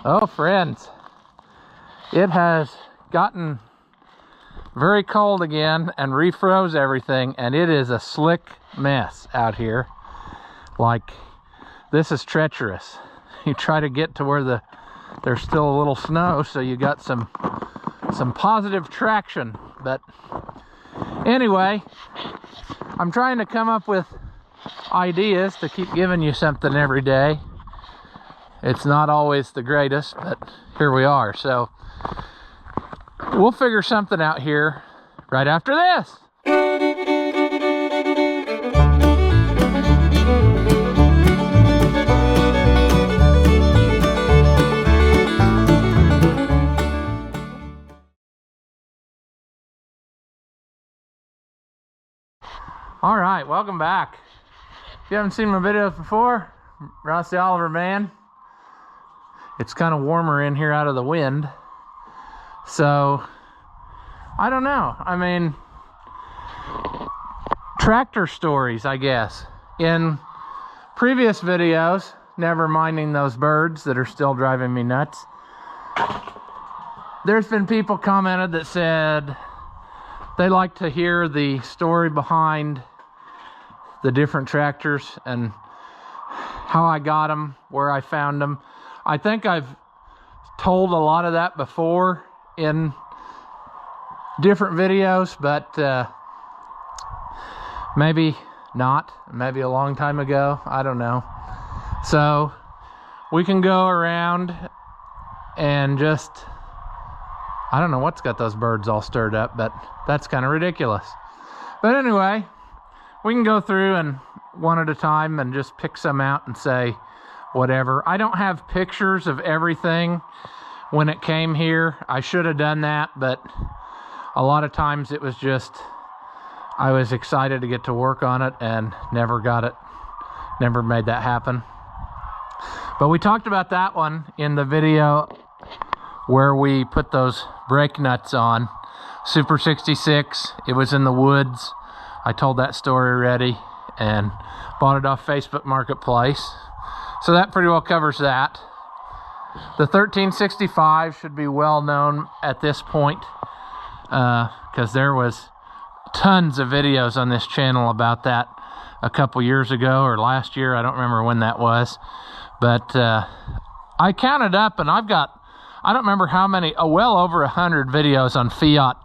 Oh, friends, it has gotten very cold again and refroze everything, and it is a slick mess out here. Like, this is treacherous. You try to get to where there's still a little snow, so you got some positive traction. But anyway, I'm trying to come up with ideas to keep giving you something every day. It's not always the greatest, but here we are. So we'll figure something out here right after this. All right, welcome back. If you haven't seen my videos before, Fiat Oliver man. It's kind of warmer in here out of the wind. So, I don't know. I mean, tractor stories, I guess. In previous videos, never minding those birds that are still driving me nuts, there's been people commented that said they like to hear the story behind the different tractors and how I got them, where I found them. I think I've told a lot of that before in different videos, but maybe not. Maybe a long time ago. I don't know. So we can go around and just, I don't know what's got those birds all stirred up, but that's kind of ridiculous. But anyway, we can go through and one at a time and just pick some out and say whatever. I don't have pictures of everything when it came here. I should have done that, but a lot of times it was just, I was excited to get to work on it and never got it, never made that happen. But we talked about that one in the video where we put those brake nuts on. Super 66, it was in the woods. I told that story already and bought it off Facebook Marketplace. So that pretty well covers that. The 1365 should be well known at this point because there was tons of videos on this channel about that a couple years ago or last year. I don't remember when that was. But I counted up and I've got, I don't remember how many, well over 100 videos on Fiat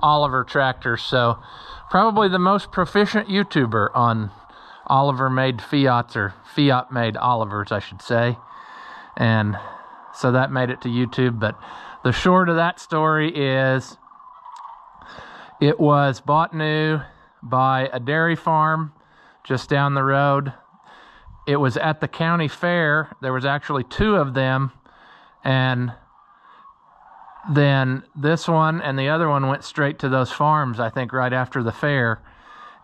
Oliver tractors. So probably the most proficient YouTuber on Oliver made Fiats, or Fiat made Olivers, I should say. And so that made it to YouTube. But the short of that story is it was bought new by a dairy farm just down the road. It was at the county fair. There was actually two of them, and then this one and the other one went straight to those farms, I think, right after the fair.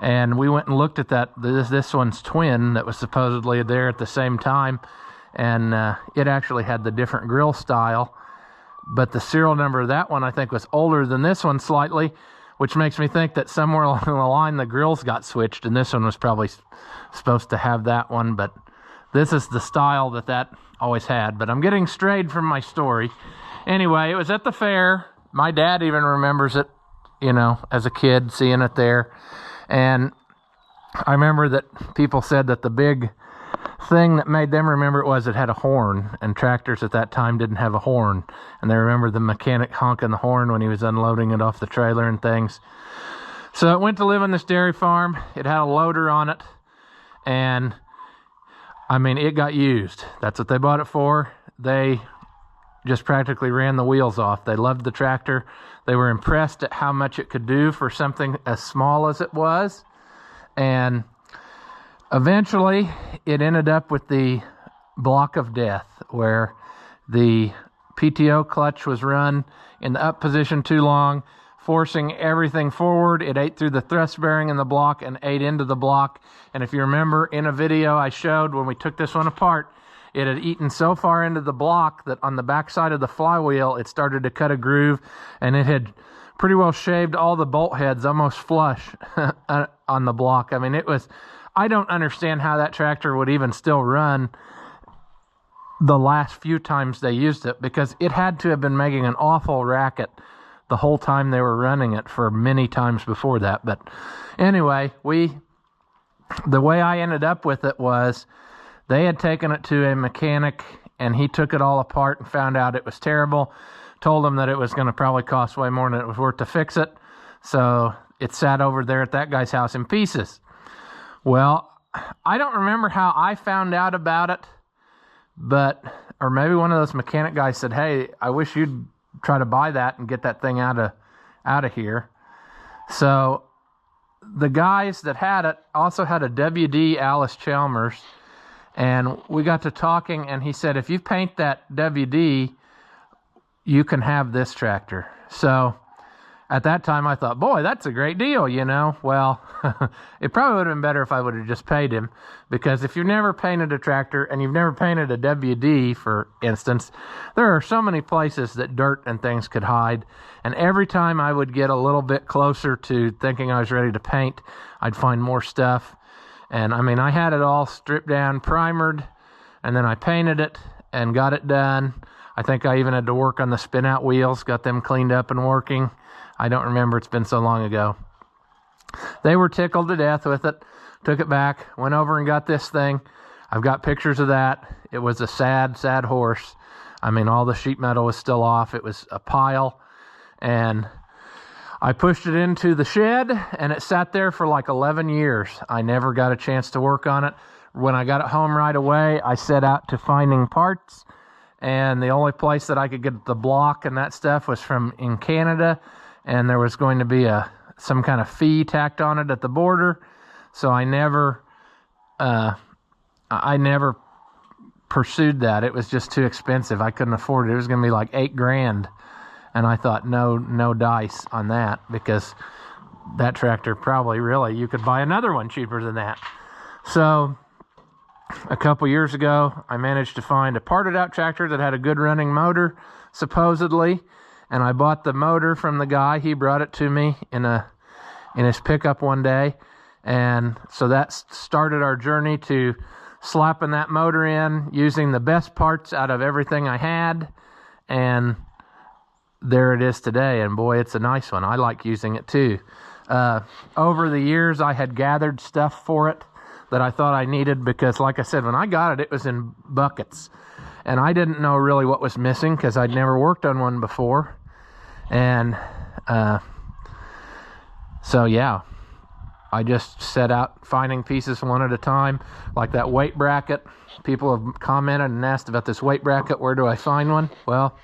And we went and looked at that, this one's twin that was supposedly there at the same time. And it actually had the different grill style. But the serial number of that one, I think, was older than this one slightly, which makes me think that somewhere along the line the grills got switched, and this one was probably supposed to have that one. But this is the style that always had. But I'm getting strayed from my story. Anyway, it was at the fair. My dad even remembers it, you know, as a kid, seeing it there. And I remember that people said that the big thing that made them remember it was it had a horn, and tractors at that time didn't have a horn. And they remember the mechanic honking the horn when he was unloading it off the trailer and things. So it went to live on this dairy farm. It had a loader on it. And, I mean, it got used. That's what they bought it for. They just practically ran the wheels off. They loved the tractor. They were impressed at how much it could do for something as small as it was. And eventually it ended up with the block of death, where the PTO clutch was run in the up position too long, forcing everything forward. It ate through the thrust bearing in the block and ate into the block. And if you remember in a video I showed when we took this one apart, it had eaten so far into the block that on the back side of the flywheel, it started to cut a groove, and it had pretty well shaved all the bolt heads almost flush on the block. I mean, it was, I don't understand how that tractor would even still run the last few times they used it, because it had to have been making an awful racket the whole time they were running it for many times before that. But anyway, the way I ended up with it was they had taken it to a mechanic and he took it all apart and found out it was terrible. Told him that it was going to probably cost way more than it was worth to fix it. So it sat over there at that guy's house in pieces. Well, I don't remember how I found out about it, or maybe one of those mechanic guys said, hey, I wish you'd try to buy that and get that thing out of here. So the guys that had it also had a WD Alice Chalmers, and we got to talking, and he said, if you paint that WD, you can have this tractor. So at that time I thought, boy, that's a great deal, you know. Well, it probably would have been better if I would have just paid him, because if you've never painted a tractor and you've never painted a WD, for instance, there are so many places that dirt and things could hide. And every time I would get a little bit closer to thinking I was ready to paint, I'd find more stuff. And I mean, I had it all stripped down, primered, and then I painted it and got it done. I think I even had to work on the spin-out wheels, got them cleaned up and working. I don't remember, it's been so long ago. They were tickled to death with it, took it back, went over and got this thing. I've got pictures of that. It was a sad, sad horse. I mean, all the sheet metal was still off. It was a pile. And I pushed it into the shed, and it sat there for like 11 years. I never got a chance to work on it. When I got it home right away, I set out to finding parts, and the only place that I could get the block and that stuff was from in Canada, and there was going to be some kind of fee tacked on it at the border. So I never pursued that. It was just too expensive. I couldn't afford it. It was going to be like $8,000. And I thought, no dice on that, because that tractor probably really, you could buy another one cheaper than that. So a couple years ago, I managed to find a parted out tractor that had a good running motor, supposedly. And I bought the motor from the guy. He brought it to me in his pickup one day. And so that started our journey to slapping that motor in, using the best parts out of everything I had. And there it is today, and boy, it's a nice one. I like using it too. Over the years, I had gathered stuff for it that I thought I needed, because like I said, when I got it, it was in buckets, and I didn't know really what was missing because I'd never worked on one before. And so yeah, I just set out finding pieces one at a time, like that weight bracket. People have commented and asked about this weight bracket. Where do I find one? Well,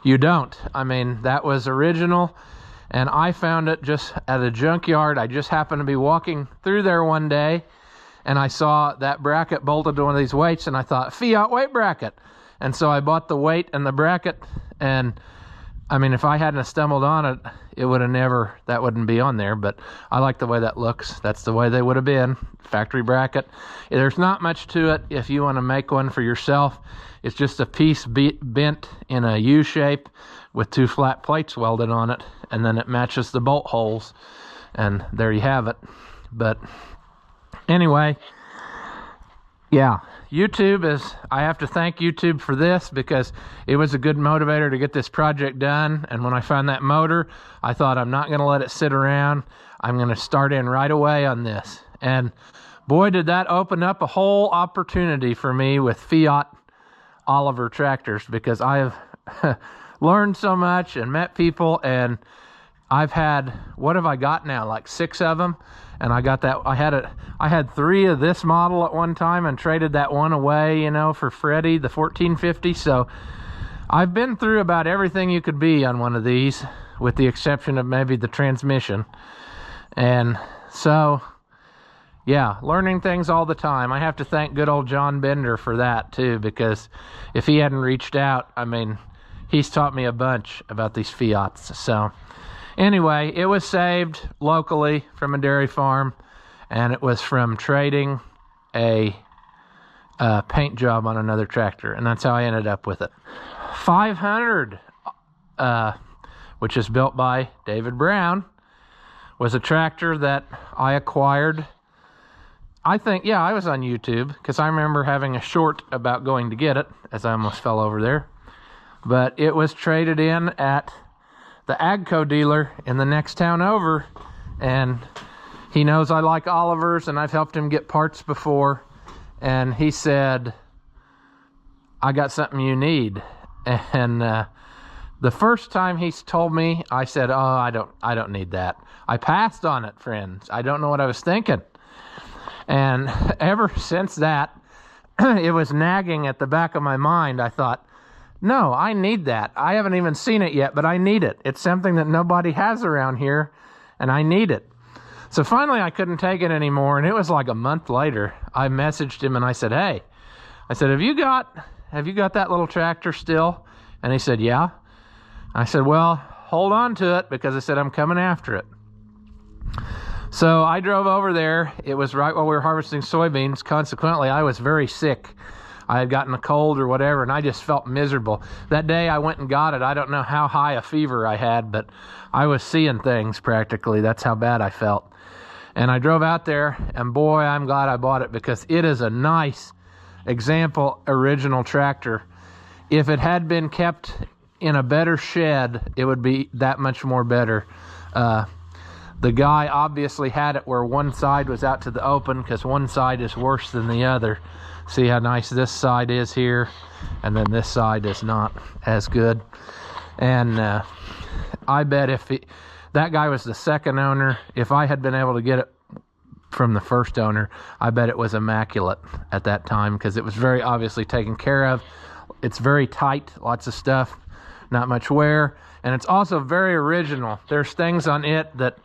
you don't. I mean, that was original, and I found it just at a junkyard. I just happened to be walking through there one day, and I saw that bracket bolted to one of these weights, and I thought, Fiat weight bracket. And so I bought the weight and the bracket, and I mean, if I hadn't have stumbled on it, it would have never, that wouldn't be on there. But I like the way that looks. That's the way they would have been. Factory bracket. There's not much to it if you want to make one for yourself. It's just a piece bent in a U shape with two flat plates welded on it, and then it matches the bolt holes, and there you have it. But anyway, yeah, I have to thank YouTube for this, because it was a good motivator to get this project done. And when I found that motor, I thought, I'm not going to let it sit around. I'm going to start in right away on this. And boy, did that open up a whole opportunity for me with Fiat Oliver tractors, because I have learned so much and met people, and I've had, what have I got now, like 6 of them. And I got that, I had 3 of this model at one time and traded that one away, you know, for Freddy, the 1450. So I've been through about everything you could be on one of these, with the exception of maybe the transmission. And so, yeah, learning things all the time. I have to thank good old John Bender for that too, because if he hadn't reached out, I mean, he's taught me a bunch about these Fiats. So anyway, it was saved locally from a dairy farm, and it was from trading a paint job on another tractor, and that's how I ended up with it. 500, which is built by David Brown, was a tractor that I acquired I think, yeah, I was on YouTube because I remember having a short about going to get it, as I almost fell over there. But it was traded in at the Agco dealer in the next town over, and he knows I like Olivers, and I've helped him get parts before, and he said, I got something you need. And the first time he's told me, I said, oh, I don't need that. I passed on it, friends. I don't know what I was thinking. And ever since that, it was nagging at the back of my mind. I thought, no, I need that. I haven't even seen it yet, but I need it. It's something that nobody has around here, and I need it. So finally, I couldn't take it anymore, and it was like a month later. I messaged him, and I said, hey, I said, have you got that little tractor still? And he said, yeah. I said, well, hold on to it, because I said, I'm coming after it. So I drove over there. It was right while we were harvesting soybeans. Consequently, I was very sick. I had gotten a cold or whatever, and I just felt miserable. That day I went and got it. I don't know how high a fever I had, but I was seeing things practically. That's how bad I felt. And I drove out there, and boy, I'm glad I bought it, because it is a nice example original tractor. If it had been kept in a better shed, it would be that much more better. The guy obviously had it where one side was out to the open, because one side is worse than the other. See how nice this side is here, and then this side is not as good. And I bet if that guy was the second owner, if I had been able to get it from the first owner, I bet it was immaculate at that time, because it was very obviously taken care of. It's very tight, lots of stuff, not much wear, and it's also very original. There's things on it that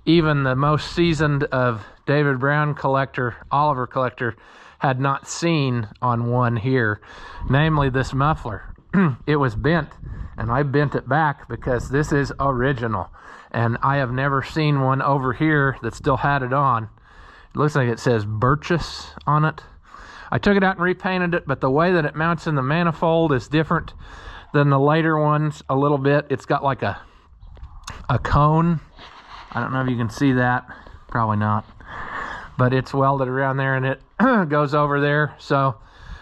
even the most seasoned of David Brown collector, Oliver collector, had not seen on one here, namely this muffler. It was bent, and I bent it back because this is original, and I have never seen one over here that still had it on. It looks like it says Burgess on it. I took it out and repainted it, but the way that it mounts in the manifold is different than the later ones a little bit. It's got like a cone. I don't know if you can see that. Probably not. But it's welded around there, and it goes over there. So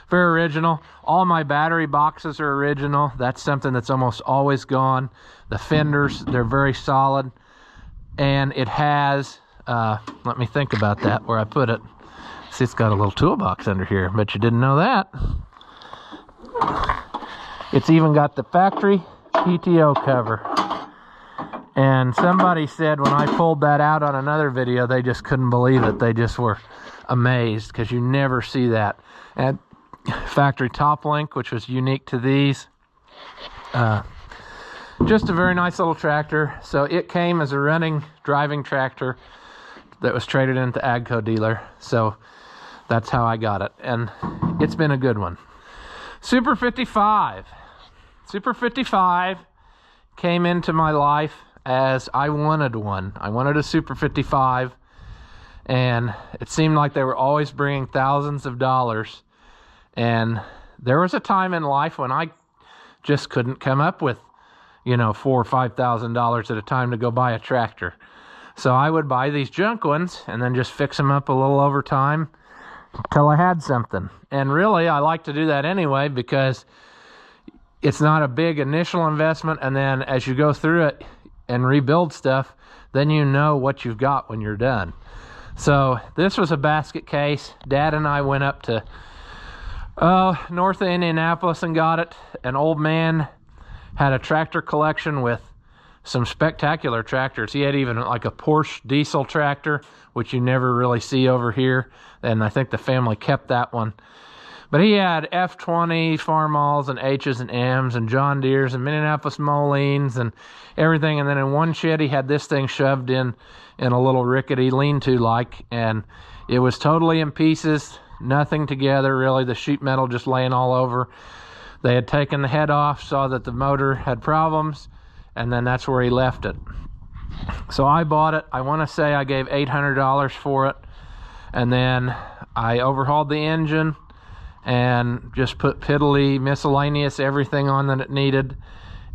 very original. All my battery boxes are original. That's something that's almost always gone. The fenders, they're very solid. And it has, let me think about that, where I put it. See, it's got a little toolbox under here. Bet you didn't know that. It's even got the factory PTO cover. And somebody said when I pulled that out on another video, they just couldn't believe it. They just were amazed, because you never see that. And factory top link, which was unique to these. Just a very nice little tractor. So it came as a running, driving tractor that was traded into Agco dealer. So that's how I got it. And it's been a good one. Super 55. Super 55 came into my life as I wanted one. I wanted a Super 55, and it seemed like they were always bringing thousands of dollars. And there was a time in life when I just couldn't come up with, you know, $4,000 or $5,000 at a time to go buy a tractor. So I would buy these junk ones and then just fix them up a little over time until I had something. And really, I like to do that anyway, because it's not a big initial investment, and then as you go through it and rebuild stuff, then you know what you've got when you're done. So this was a basket case. Dad and I went up to north of Indianapolis and got it. An old man had a tractor collection with some spectacular tractors. He had even like a Porsche diesel tractor, which you never really see over here, and I think the family kept that one. But he had F-20 Farmalls and H's and M's and John Deere's and Minneapolis Molines and everything. And then in one shed, he had this thing shoved in a little rickety lean-to like, and it was totally in pieces, nothing together really, the sheet metal just laying all over. They had taken the head off, saw that the motor had problems, and then that's where he left it. So I bought it. I want to say I gave $800 for it, and then I overhauled the engine and just put piddly miscellaneous everything on that it needed,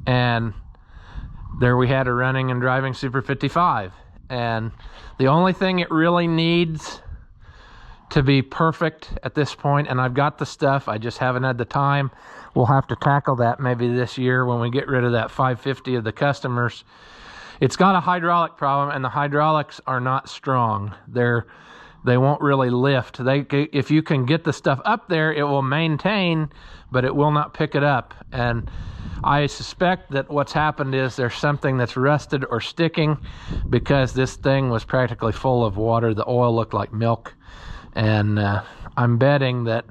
and there we had a running and driving Super 55. And the only thing it really needs to be perfect at this point, and I've got the stuff, I just haven't had the time. We'll have to tackle that maybe this year when we get rid of that 550 of the customers. It's got a hydraulic problem, and the hydraulics are not strong. They won't really lift. If you can get the stuff up there, it will maintain, but it will not pick it up. And I suspect that what's happened is there's something that's rusted or sticking, because this thing was practically full of water. The oil looked like milk. And I'm betting that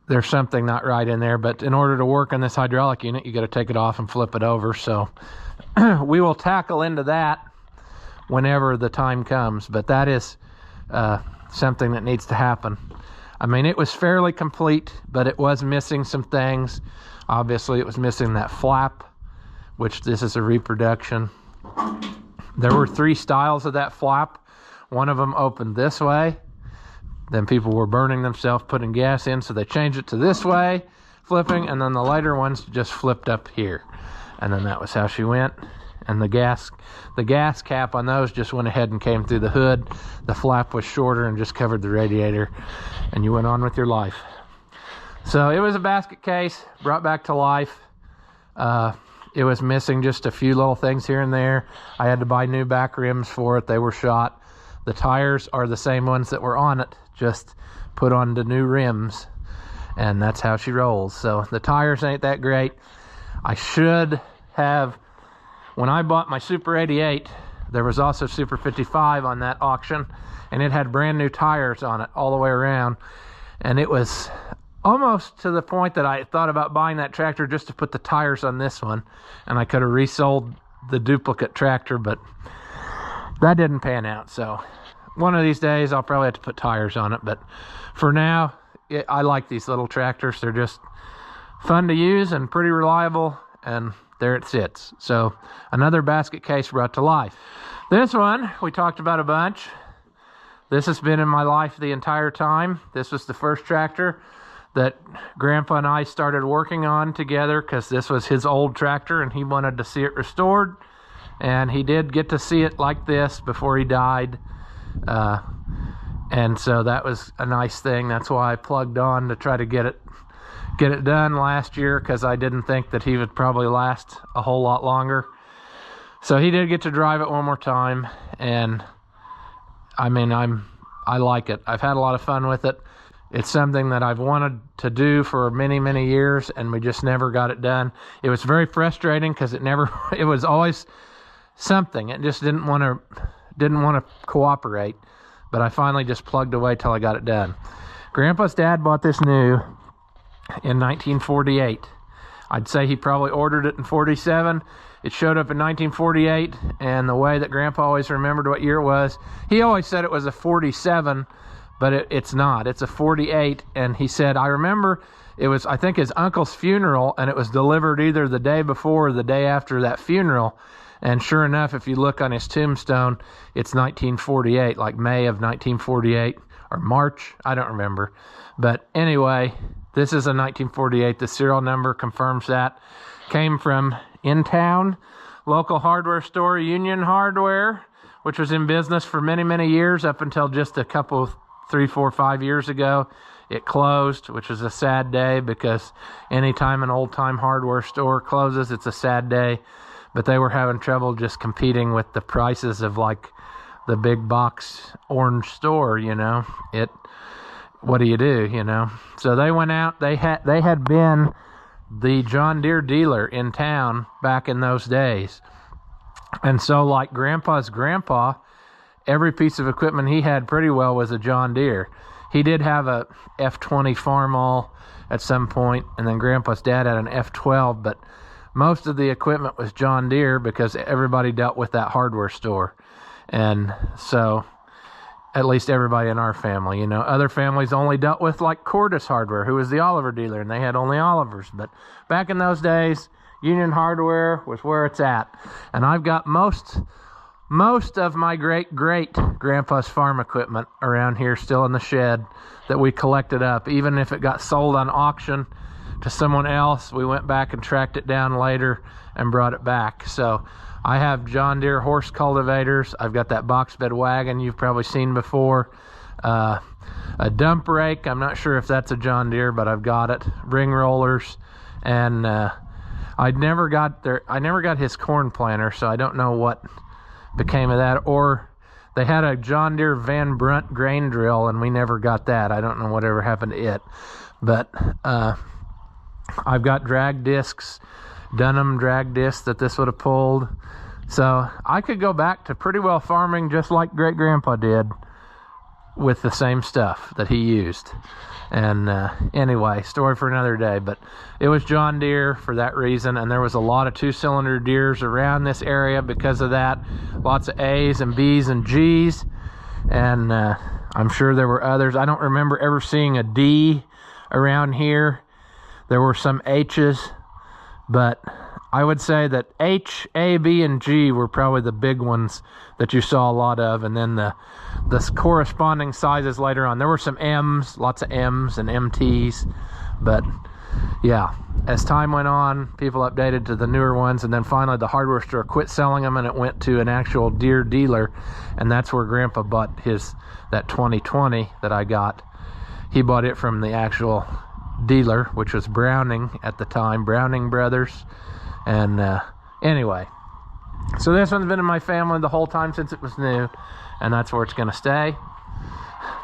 there's something not right in there. But in order to work on this hydraulic unit, you got to take it off and flip it over. So we will tackle into that whenever the time comes. But that is something that needs to happen. I mean, it was fairly complete, but it was missing some things. Obviously, it was missing that flap, which this is a reproduction. There were 3 styles of that flap. One of them opened this way. Then people were burning themselves putting gas in, so they changed it to this way, flipping, and then the later ones just flipped up here. And then that was how she went. And the gas cap on those just went ahead and came through the hood. The flap was shorter and just covered the radiator, and you went on with your life. So it was a basket case brought back to life. It was missing just a few little things here and there. I had to buy new back rims for it. They were shot. The tires are the same ones that were on it, just put on the new rims, and that's how she rolls. So the tires ain't that great. I should have, when I bought my Super 88, there was also Super 55 on that auction, and it had brand new tires on it all the way around, and it was almost to the point that I thought about buying that tractor just to put the tires on this one, and I could have resold the duplicate tractor, but that didn't pan out. So one of these days I'll probably have to put tires on it, but for now I like these little tractors. They're just fun to use and pretty reliable, and there it sits. So another basket case brought to life. This one we talked about a bunch. This has been in my life the entire time. This was the first tractor that Grandpa and I started working on together, because this was his old tractor and he wanted to see it restored. And he did get to see it like this before he died. And so that was a nice thing. That's why I plugged on to try to get it done last year, because I didn't think that he would probably last a whole lot longer. So he did get to drive it one more time, and I mean, I like it. I've had a lot of fun with it. It's something that I've wanted to do for many, many years, and we just never got it done. It was very frustrating, because it was always something. It just didn't want to cooperate. But I finally just plugged away till I got it done. Grandpa's dad bought this new in 1948. I'd say he probably ordered it in 47. It showed up in 1948, and the way that Grandpa always remembered what year it was, he always said it was a 47, but it's not. It's a 48, and he said, I remember it was, I think, his uncle's funeral, and it was delivered either the day before or the day after that funeral. And sure enough, if you look on his tombstone, it's 1948, like May of 1948, or March, I don't remember. But anyway, this is a 1948. The serial number confirms that. Came from in town, local hardware store, Union Hardware, which was in business for many, many years, up until just a couple, 3, 4, 5 years ago. It closed, which was a sad day, because anytime an old-time hardware store closes, it's a sad day. But they were having trouble just competing with the prices of like the big box orange store, you know. What do you do, you know? So they went out. They had been the John Deere dealer in town back in those days. And so like Grandpa's grandpa, every piece of equipment he had pretty well was a John Deere. He did have a F20 Farmall at some point, and then Grandpa's dad had an F12, but most of the equipment was John Deere, because everybody dealt with that hardware store. And so, at least everybody in our family, you know. Other families only dealt with like Cordis Hardware, who was the Oliver dealer, and they had only Olivers. But back in those days, Union Hardware was where it's at. And I've got most of my great-great-grandpa's farm equipment around here still in the shed that we collected up. Even if it got sold on auction to someone else, we went back and tracked it down later and brought it back. So I have John Deere horse cultivators. I've got that box bed wagon you've probably seen before. a dump rake. I'm not sure if that's a John Deere, but I've got it. Ring rollers, and I never got his corn planter, so I don't know what became of that. Or they had a John Deere Van Brunt grain drill, and we never got that. I don't know whatever happened to it. But I've got drag discs, Dunham drag discs that this would have pulled. So I could go back to pretty well farming just like Great Grandpa did with the same stuff that he used. And anyway, story for another day. But it was John Deere for that reason, and there was a lot of 2-cylinder Deeres around this area because of that. Lots of A's and B's and G's, and I'm sure there were others. I don't remember ever seeing a D around here. There were some H's, but I would say that H, A, B, and G were probably the big ones that you saw a lot of, and then the corresponding sizes later on. There were some M's, lots of M's and MT's, but yeah, as time went on, people updated to the newer ones, and then finally the hardware store quit selling them, and it went to an actual Deere dealer, and that's where Grandpa bought that 2020 that I got. He bought it from the actual dealer, which was Browning at the time, Browning Brothers. And anyway, so this one's been in my family the whole time since it was new, and that's where it's going to stay.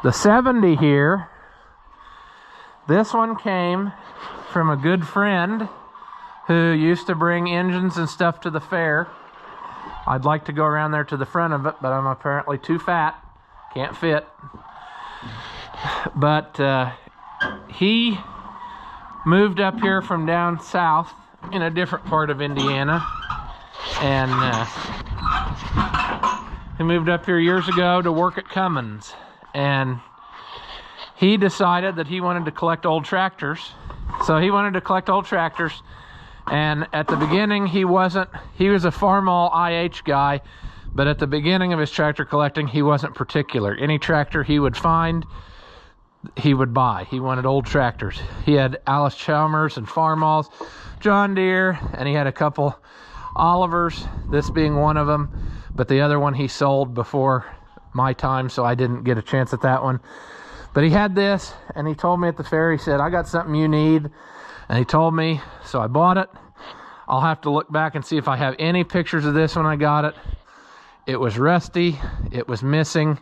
The 70 here, this one came from a good friend who used to bring engines and stuff to the fair. I'd like to go around there to the front of it, but I'm apparently too fat, can't fit. But he moved up here from down south in a different part of Indiana, and he moved up here years ago to work at Cummins, and he decided that he wanted to collect old tractors. So he wanted to collect old tractors, and at the beginning he was a Farmall IH guy, but at the beginning of his tractor collecting he wasn't particular. Any tractor he would find, he would buy. He wanted old tractors. He had Alice Chalmers and Farmalls, John Deere, and he had a couple Olivers, this being one of them, but the other one he sold before my time, so I didn't get a chance at that one. But he had this, and he told me at the fair, he said, I got something you need, and he told me, so I bought it. I'll have to look back and see if I have any pictures of this when I got it. It was rusty, it was missing,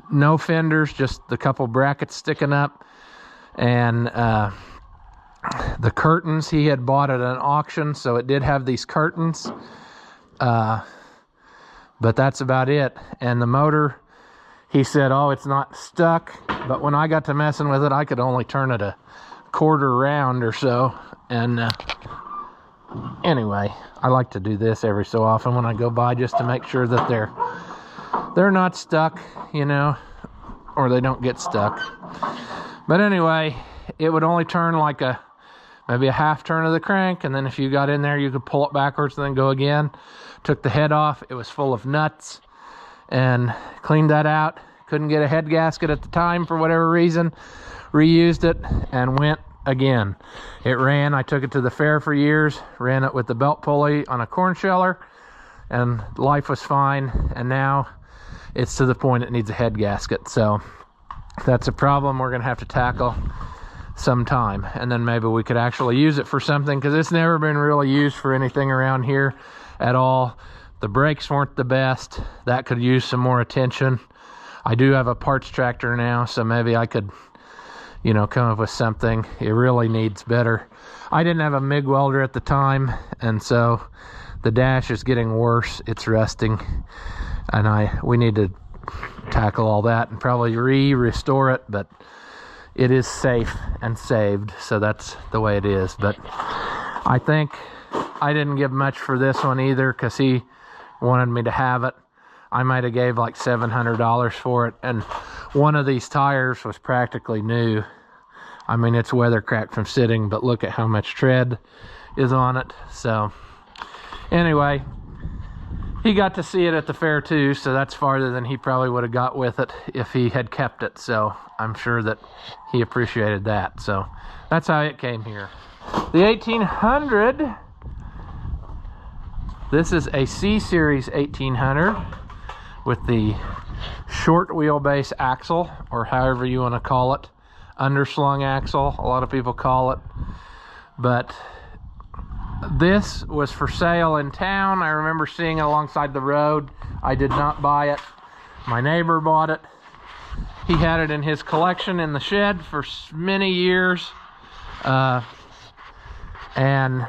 no fenders, just the couple brackets sticking up, and the curtains he had bought at an auction, so it did have these curtains, but that's about it. And the motor, he said, oh, it's not stuck, but when I got to messing with it, I could only turn it a quarter round or so. And anyway, I like to do this every so often when I go by, just to make sure that they're not stuck, you know, or they don't get stuck. But anyway, it would only turn like maybe a half turn of the crank, and then if you got in there you could pull it backwards and then go again. Took the head off, it was full of nuts, and cleaned that out. Couldn't get a head gasket at the time for whatever reason. Reused it and went again. It ran. I took it to the fair for years, ran it with the belt pulley on a corn sheller, and life was fine. And now it's to the point it needs a head gasket, so that's a problem we're gonna have to tackle sometime, and then maybe we could actually use it for something, because it's never been really used for anything around here at all. The brakes weren't the best. That could use some more attention. I do have a parts tractor now, so maybe I could, you know, come up with something. It really needs better. I didn't have a MIG welder at the time, and so the dash is getting worse. It's rusting, and we need to tackle all that and probably restore it, but it is safe and saved, so that's the way it is. But I think I didn't give much for this one either, because he wanted me to have it. I might have gave like $700 for it, and one of these tires was practically new. I mean, it's weather cracked from sitting, but look at how much tread is on it. So anyway, he got to see it at the fair too, so that's farther than he probably would have got with it if he had kept it. So I'm sure that he appreciated that. So that's how it came here. The 1800, this is a C-Series 1800 with the short wheelbase axle, or however you want to call it. Underslung axle, a lot of people call it. But this was for sale in town. I remember seeing it alongside the road. I did not buy it. My neighbor bought it. He had it in his collection in the shed for many years. And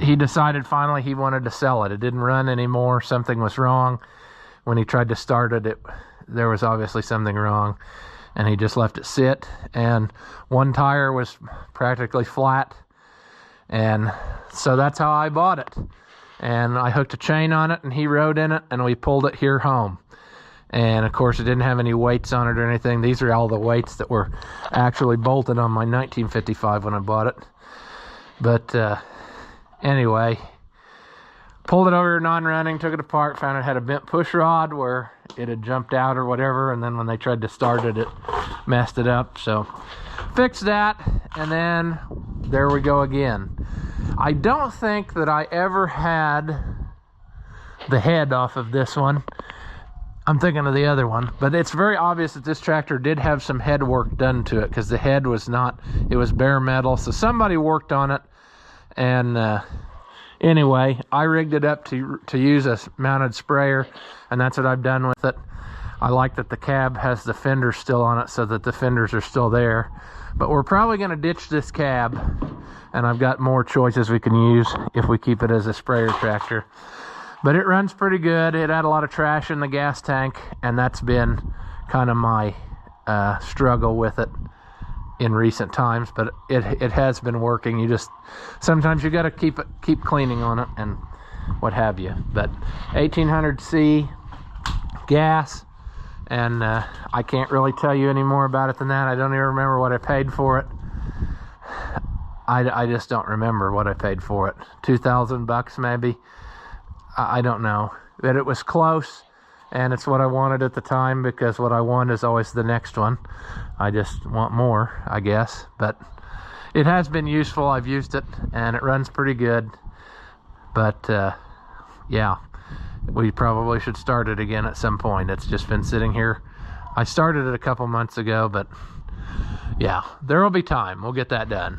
he decided finally he wanted to sell it. It didn't run anymore. Something was wrong. When he tried to start it, there was obviously something wrong. And he just left it sit. And one tire was practically flat. And so that's how I bought it. And I hooked a chain on it, and he rode in it, and we pulled it here home. And of course, it didn't have any weights on it or anything. These are all the weights that were actually bolted on my 1955 when I bought it. But anyway, pulled it over non-running, took it apart, found it had a bent push rod where it had jumped out or whatever, and then when they tried to start it, it messed it up. So fixed that, and then there we go again. I don't think that I ever had the head off of this one. I'm thinking of the other one, but it's very obvious that this tractor did have some head work done to it, because the head was not, it was bare metal, so somebody worked on it. And anyway, I rigged it up to use a mounted sprayer, and that's what I've done with it. I like that the cab has the fenders still on it, so that the fenders are still there. But we're probably going to ditch this cab, and I've got more choices we can use if we keep it as a sprayer tractor. But it runs pretty good. It had a lot of trash in the gas tank, and that's been kind of my struggle with it in recent times. But it has been working. You just, sometimes you got to keep cleaning on it and what have you. But 1800C gas, and I can't really tell you any more about it than that. I don't even remember what I paid for it. I just don't remember what I paid for it. $2,000 maybe. I don't know. But it was close, and it's what I wanted at the time, because what I want is always the next one. I just want more, I guess. But it has been useful. I've used it, and it runs pretty good. But yeah, we probably should start it again at some point. It's just been sitting here. I started it a couple months ago, but yeah, there will be time. We'll get that done.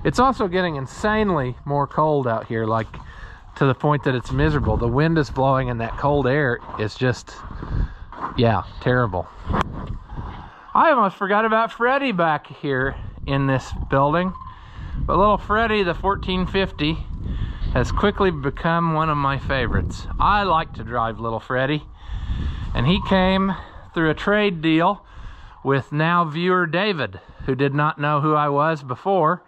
It's also getting insanely more cold out here, like to the point that it's miserable. The wind is blowing, and that cold air is just, yeah, terrible. I almost forgot about Freddy back here in this building. But little Freddy, the 1450, has quickly become one of my favorites. I like to drive little Freddy. And he came through a trade deal with now viewer David, who did not know who I was before.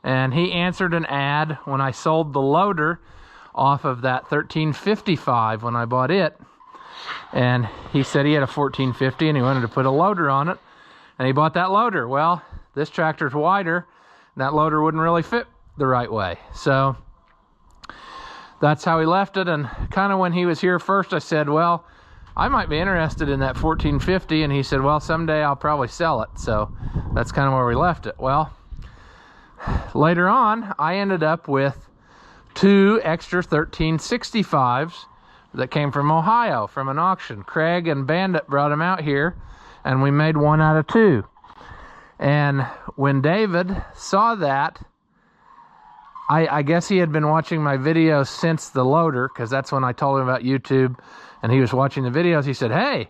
And he answered an ad when I sold the loader off of that 1355 when I bought it. And he said he had a 1450 and he wanted to put a loader on it, and he bought that loader. Well, this tractor's wider, and that loader wouldn't really fit the right way. So that's how he left it. And kind of when he was here first, I said, well, I might be interested in that 1450, and he said, well, someday I'll probably sell it. So that's kind of where we left it. Well, later on, I ended up with 2 extra 1365s that came from Ohio from an auction. Craig and Bandit brought them out here, and we made 1 out of 2. And when David saw that, I guess he had been watching my videos since the loader, because that's when I told him about YouTube, and he was watching the videos. He said, hey,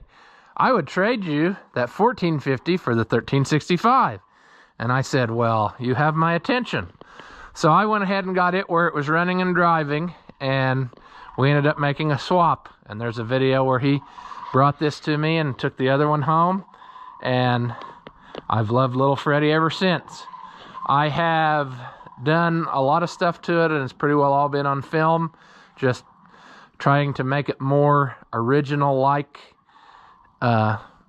I would trade you that 1450 for the 1365. And I said, well, you have my attention. So I went ahead and got it where it was running and driving, and we ended up making a swap. And there's a video where he brought this to me and took the other one home, and I've loved little Freddy ever since. I have done a lot of stuff to it, and it's pretty well all been on film, just trying to make it more original-like,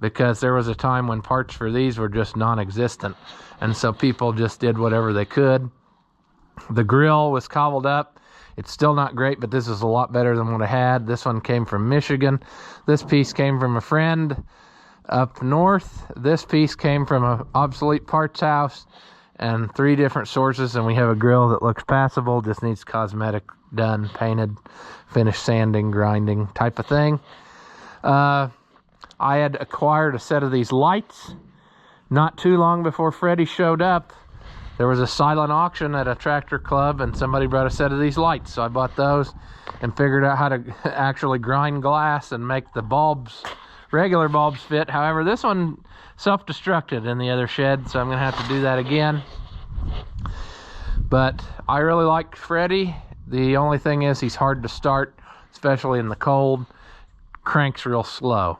because there was a time when parts for these were just non-existent, and so people just did whatever they could. The grill was cobbled up. It's still not great, but this is a lot better than what I had. This one came from Michigan. This piece came from a friend up north. This piece came from an obsolete parts house, and 3 different sources, and we have a grill that looks passable, just needs cosmetic done, painted, finished sanding, grinding type of thing. I had acquired a set of these lights not too long before Freddy showed up. There was a silent auction at a tractor club and somebody brought a set of these lights. So I bought those and figured out how to actually grind glass and make the bulbs, regular bulbs, fit. However, this one self-destructed in the other shed, so I'm gonna have to do that again. But I really like Freddy. The only thing is he's hard to start, especially in the cold. Cranks real slow.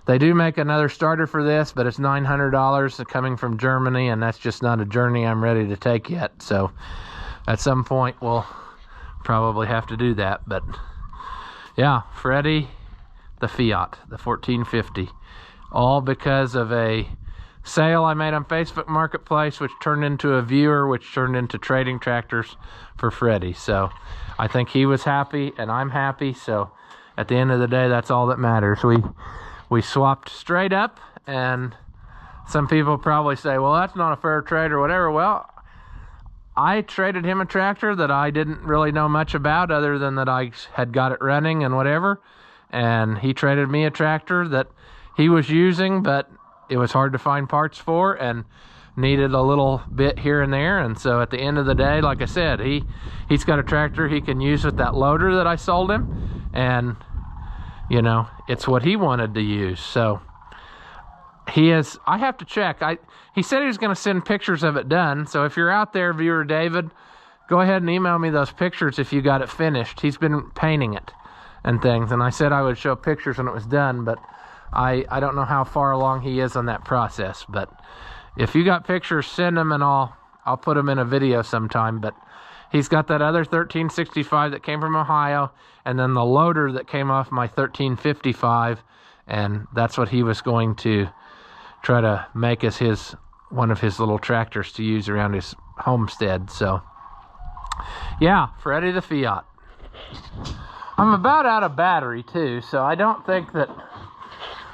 They do make another starter for this, but it's $900 coming from Germany, and that's just not a journey I'm ready to take yet. So at some point we'll probably have to do that. But yeah, Freddy the Fiat, the 1450, all because of a sale I made on Facebook Marketplace, which turned into a viewer, which turned into trading tractors for Freddy. So I think he was happy and I'm happy. So at the end of the day, that's all that matters. We swapped straight up, and some people probably say, well, that's not a fair trade or whatever. Well, I traded him a tractor that I didn't really know much about other than that I had got it running and whatever. And he traded me a tractor that he was using, but it was hard to find parts for and needed a little bit here and there. And so at the end of the day, like I said, he's got a tractor he can use with that loader that I sold him. And you know, it's what he wanted to use. So I have to check. He said he was going to send pictures of it done. So if you're out there, viewer David, go ahead and email me those pictures if you got it finished. He's been painting it and things. And I said I would show pictures when it was done, but I don't know how far along he is on that process. But if you got pictures, send them and I'll put them in a video sometime. But he's got that other 1365 that came from Ohio, and then the loader that came off my 1355, and that's what he was going to try to make as one of his little tractors to use around his homestead. So yeah, Freddy the Fiat. I'm about out of battery too, so I don't think that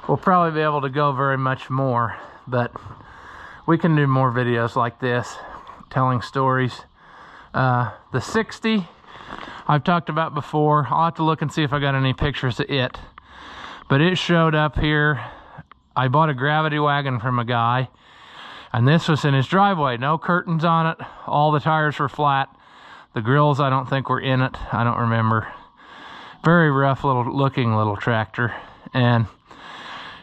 we'll probably be able to go very much more, but we can do more videos like this, telling stories. The 60 I've talked about before. I'll have to look and see if I got any pictures of it, but it showed up here. I bought a gravity wagon from a guy, and this was in his driveway. No curtains on it. All the tires were flat. The grills I don't think were in it. I don't remember. Very rough looking little tractor. And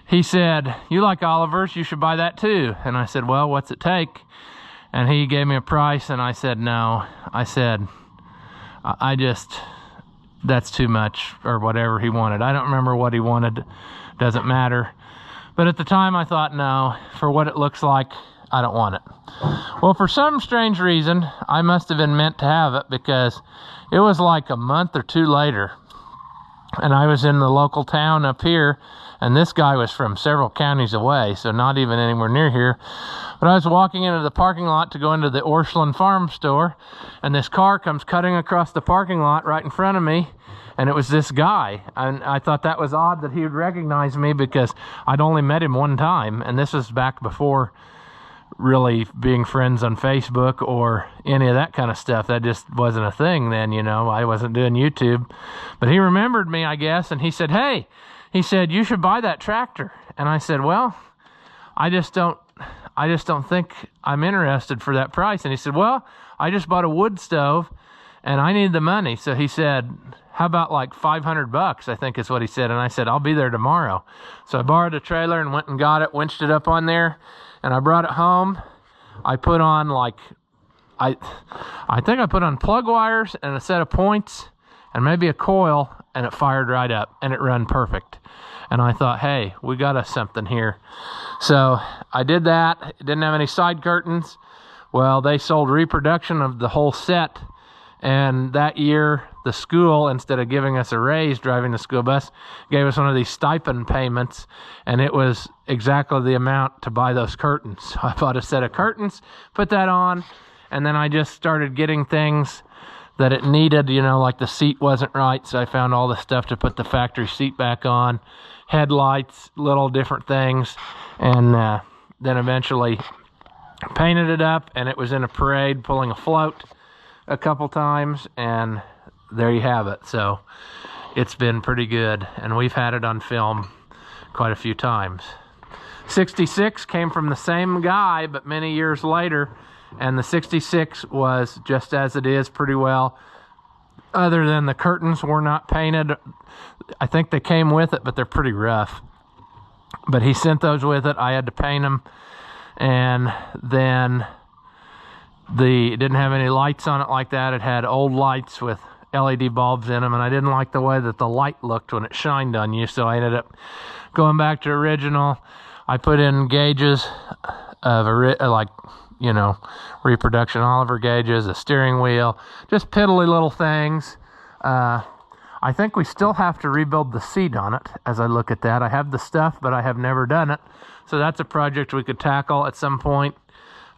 he said, you like Olivers, you should buy that too. And I said, well, what's it take? And he gave me a price, and I said no. I said, that's too much, or whatever he wanted. I don't remember what he wanted. Doesn't matter. But at the time I thought, no, for what it looks like, I don't want it. Well, for some strange reason, I must have been meant to have it, because it was like a month or two later, and I was in the local town up here, and this guy was from several counties away, so not even anywhere near here. But I was walking into the parking lot to go into the Orscheln Farm store, and this car comes cutting across the parking lot right in front of me, and it was this guy. And I thought that was odd that he would recognize me, because I'd only met him one time, and this was back before really being friends on Facebook or any of that kind of stuff. That just wasn't a thing then, you know. I wasn't doing YouTube. But he remembered me, I guess, and he said, hey, he said, you should buy that tractor. And I said, well, I just don't think I'm interested for that price. And he said, well, I just bought a wood stove and I need the money. So he said, how about like $500, I think is what he said. And I said, I'll be there tomorrow. So I borrowed a trailer and went and got it, winched it up on there, and I brought it home. I put on like, I think I put on plug wires and a set of points and maybe a coil, and it fired right up and it ran perfect. And I thought, hey, we got us something here. So I did that. It didn't have any side curtains. Well, they sold reproduction of the whole set. And that year, the school, instead of giving us a raise driving the school bus, gave us one of these stipend payments. And it was exactly the amount to buy those curtains. So I bought a set of curtains, put that on, and then I just started getting things that it needed, you know, like the seat wasn't right. So I found all the stuff to put the factory seat back on, headlights, little different things. And then eventually painted it up, and it was in a parade pulling a float a couple times, and there you have it. So it's been pretty good, and we've had it on film quite a few times. 66 came from the same guy, but many years later, and the 66 was just as it is pretty well, other than the curtains were not painted. I think they came with it, but they're pretty rough. But he sent those with it. I had to paint them, and then it didn't have any lights on it like that. It had old lights with LED bulbs in them, and I didn't like the way that the light looked when it shined on you, so I ended up going back to original. I put in gauges of reproduction Oliver gauges, a steering wheel, just piddly little things. I think we still have to rebuild the seat on it as I look at that. I have the stuff, but I have never done it. So that's a project we could tackle at some point.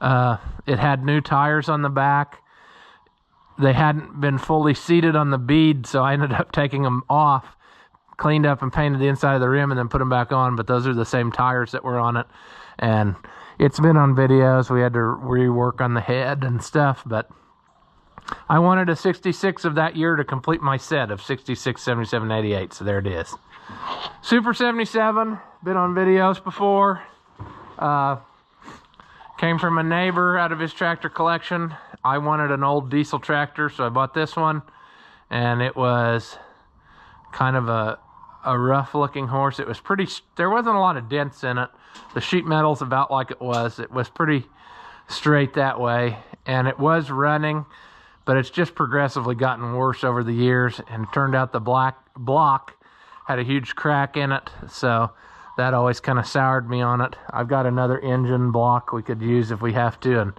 It had new tires on the back. They hadn't been fully seated on the bead, so I ended up taking them off, cleaned up and painted the inside of the rim, and then put them back on. But those are the same tires that were on it, and it's been on videos. We had to rework on the head and stuff, but I wanted a 66 of that year to complete my set of 66, 77, 88, so there it is. Super 77, been on videos before. Came from a neighbor out of his tractor collection. I wanted an old diesel tractor, so I bought this one, and it was kind of a rough looking horse. It was pretty, there wasn't a lot of dents in it. The sheet metal's about like it was pretty straight that way, and it was running, but it's just progressively gotten worse over the years, and it turned out the black block had a huge crack in it, so that always kind of soured me on it. I've got another engine block we could use if we have to, and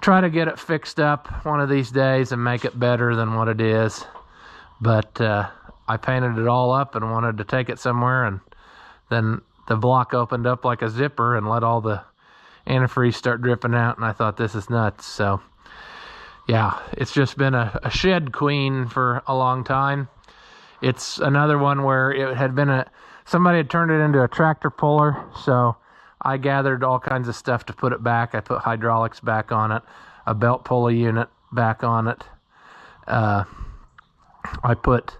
try to get it fixed up one of these days and make it better than what it is. But I painted it all up and wanted to take it somewhere, and then the block opened up like a zipper and let all the antifreeze start dripping out, and I thought, this is nuts. So yeah, it's just been a shed queen for a long time. It's another one where it had been somebody had turned it into a tractor puller, so I gathered all kinds of stuff to put it back. I put hydraulics back on it, a belt pulley unit back on it. I put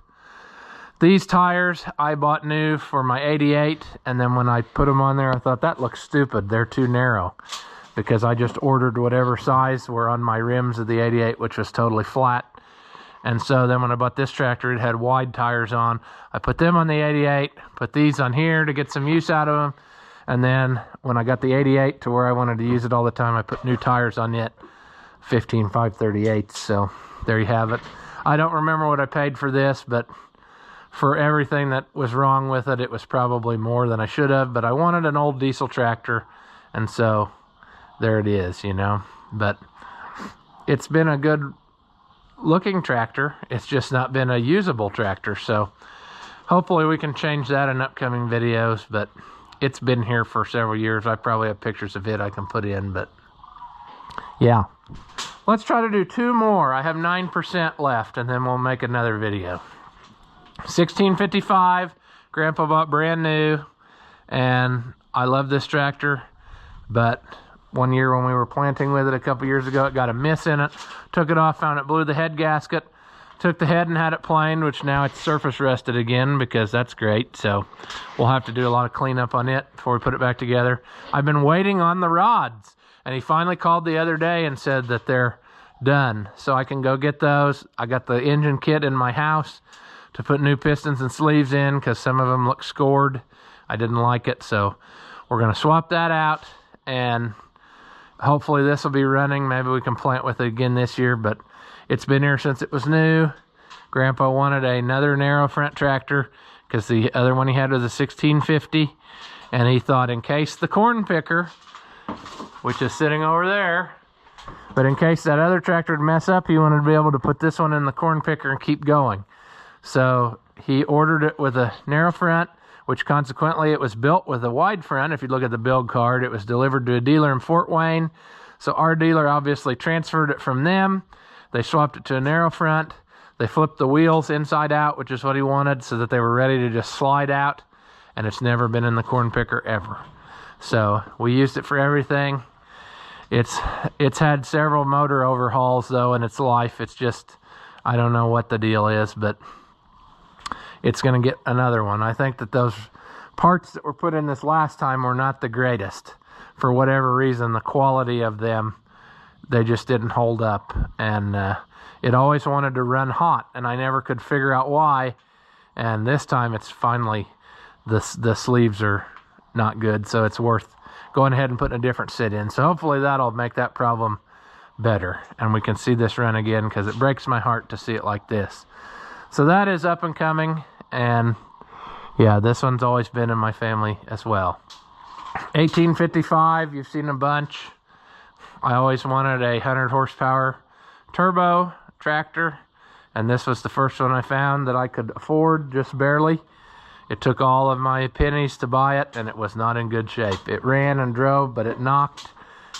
these tires I bought new for my 88, and then when I put them on there, I thought, that looks stupid. They're too narrow, because I just ordered whatever size were on my rims of the 88, which was totally flat. And so then when I bought this tractor, it had wide tires on. I put them on the 88, put these on here to get some use out of them. And then when I got the 88 to where I wanted to use it all the time, I put new tires on it, 15 538s. So there you have it. I don't remember what I paid for this, but for everything that was wrong with it, it was probably more than I should have. But I wanted an old diesel tractor, and so there it is, you know. But it's been a good looking tractor. It's just not been a usable tractor, so hopefully we can change that in upcoming videos. But it's been here for several years. I probably have pictures of it I can put in, but yeah. Let's try to do two more. I have 9% left, and then we'll make another video. 1655, Grandpa bought brand new, and I love this tractor, but one year when we were planting with it a couple years ago, it got a miss in it. Took it off, found it blew the head gasket. Took the head and had it planed, which now it's surface rusted again, because that's great. So we'll have to do a lot of cleanup on it before we put it back together. I've been waiting on the rods, and he finally called the other day and said that they're done. So I can go get those. I got the engine kit in my house to put new pistons and sleeves in, because some of them look scored. I didn't like it, so we're going to swap that out, and hopefully this will be running. Maybe we can plant with it again this year, but it's been here since it was new. Grandpa wanted another narrow front tractor, because the other one he had was a 1650, and he thought, in case the corn picker, which is sitting over there, but in case that other tractor would mess up, he wanted to be able to put this one in the corn picker and keep going. So he ordered it with a narrow front, which consequently it was built with a wide front. If you look at the build card, it was delivered to a dealer in Fort Wayne. So our dealer obviously transferred it from them. They swapped it to a narrow front. They flipped the wheels inside out, which is what he wanted, so that they were ready to just slide out. And it's never been in the corn picker ever. So we used it for everything. It's had several motor overhauls though in its life. It's just, I don't know what the deal is, but it's going to get another one. I think that those parts that were put in this last time were not the greatest. For whatever reason, the quality of them, they just didn't hold up. And it always wanted to run hot, and I never could figure out why. And this time it's finally, the sleeves are not good, so it's worth going ahead and putting a different sit in. So hopefully that'll make that problem better, and we can see this run again, because it breaks my heart to see it like this. So that is up and coming, and yeah, this one's always been in my family as well. 1855, you've seen a bunch. I always wanted a 100 horsepower turbo tractor, and this was the first one I found that I could afford, just barely. It took all of my pennies to buy it, and it was not in good shape. It ran and drove, but it knocked.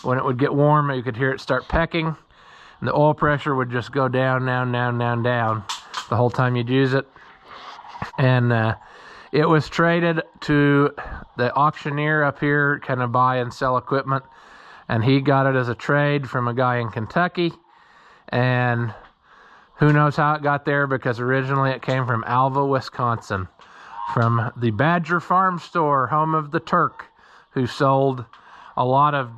When it would get warm, you could hear it start pecking, and the oil pressure would just go down, down, down, down, down the whole time you'd use it. And it was traded to the auctioneer up here, kind of buy and sell equipment, and he got it as a trade from a guy in Kentucky. And who knows how it got there, because originally it came from Alva, Wisconsin, from the Badger Farm Store, home of the Turk, who sold a lot of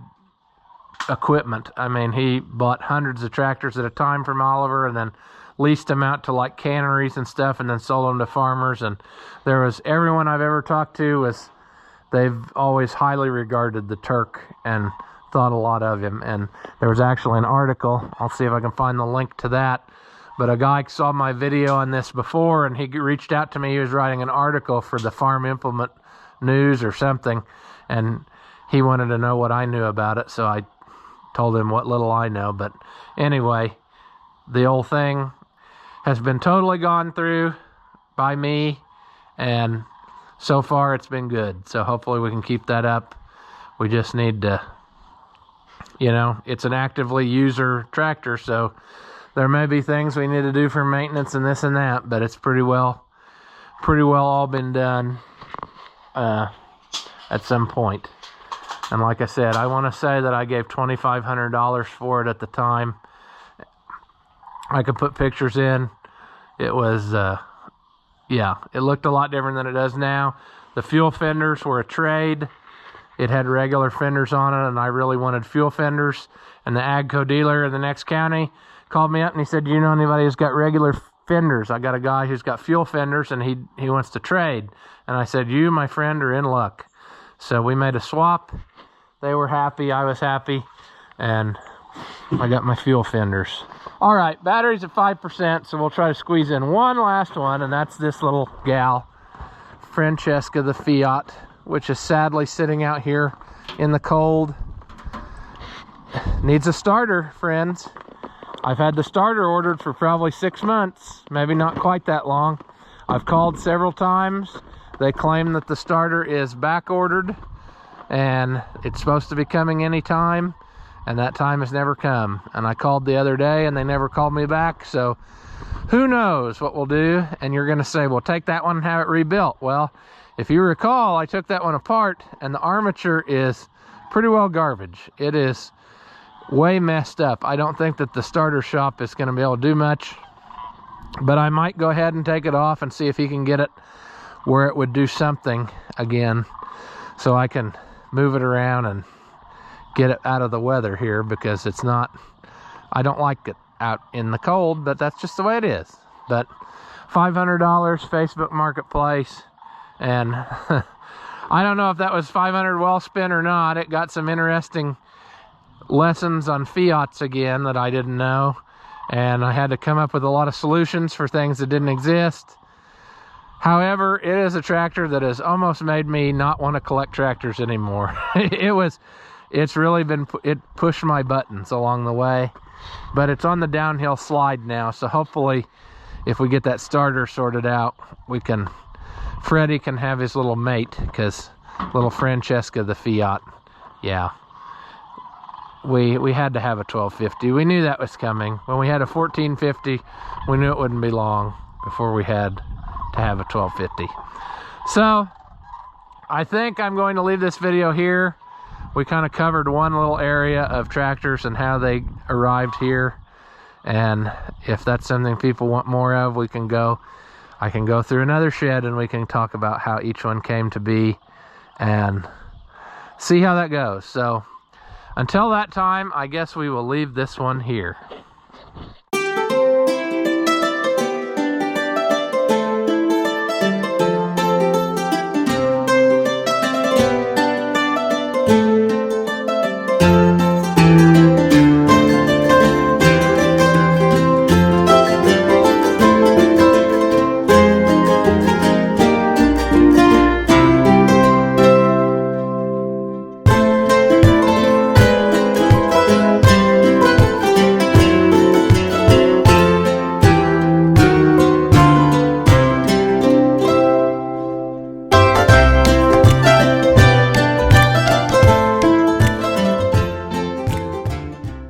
equipment. I mean, he bought hundreds of tractors at a time from Oliver, and then leased them out to like canneries and stuff, and then sold them to farmers. And there was, everyone I've ever talked to was, they've always highly regarded the Turk and thought a lot of him. And there was actually an article, I'll see if I can find the link to that, but a guy saw my video on this before, and he reached out to me. He was writing an article for the Farm Implement News or something, and he wanted to know what I knew about it, so I told him what little I know. But anyway, the old thing has been totally gone through by me, and so far it's been good. So hopefully we can keep that up. We just need to, you know, it's an actively user tractor, so there may be things we need to do for maintenance and this and that, but it's pretty well all been done at some point. And like I said, I want to say that I gave $2,500 for it at the time. I could put pictures in. It was, yeah, it looked a lot different than it does now. The fuel fenders were a trade. It had regular fenders on it, and I really wanted fuel fenders. And the AGCO dealer in the next county called me up, and he said, "Do you know anybody who's got regular fenders? I got a guy who's got fuel fenders, and he wants to trade." And I said, "You, my friend, are in luck." So we made a swap. They were happy, I was happy, and I got my fuel fenders. All right, battery's at 5%, so we'll try to squeeze in one last one, and that's this little gal, Franchesca the Fiat, which is sadly sitting out here in the cold. Needs a starter, friends. I've had the starter ordered for probably 6 months, maybe not quite that long. I've called several times. They claim that the starter is back ordered, and it's supposed to be coming anytime, and that time has never come. And I called the other day, and they never called me back, so who knows what we'll do. And you're going to say, well, take that one and have it rebuilt. Well, if you recall, I took that one apart, and the armature is pretty well garbage. It is way messed up. I don't think that the starter shop is going to be able to do much, but I might go ahead and take it off and see if he can get it where it would do something again, so I can move it around and get it out of the weather here, because it's not, I don't like it out in the cold, but that's just the way it is. But $500 Facebook Marketplace, and I don't know if that was 500 well spent or not. It got some interesting lessons on Fiats again that I didn't know, and I had to come up with a lot of solutions for things that didn't exist. However, it is a tractor that has almost made me not want to collect tractors anymore. It's really been, it pushed my buttons along the way, but it's on the downhill slide now. So hopefully if we get that starter sorted out, Freddy can have his little mate, because little Franchesca the Fiat, yeah. We had to have a 1250. We knew that was coming. When we had a 1450, we knew it wouldn't be long before we had to have a 1250. So I think I'm going to leave this video here. We kind of covered one little area of tractors and how they arrived here, and if that's something people want more of, we can go. I can go through another shed and we can talk about how each one came to be and see how that goes. So until that time, I guess we will leave this one here.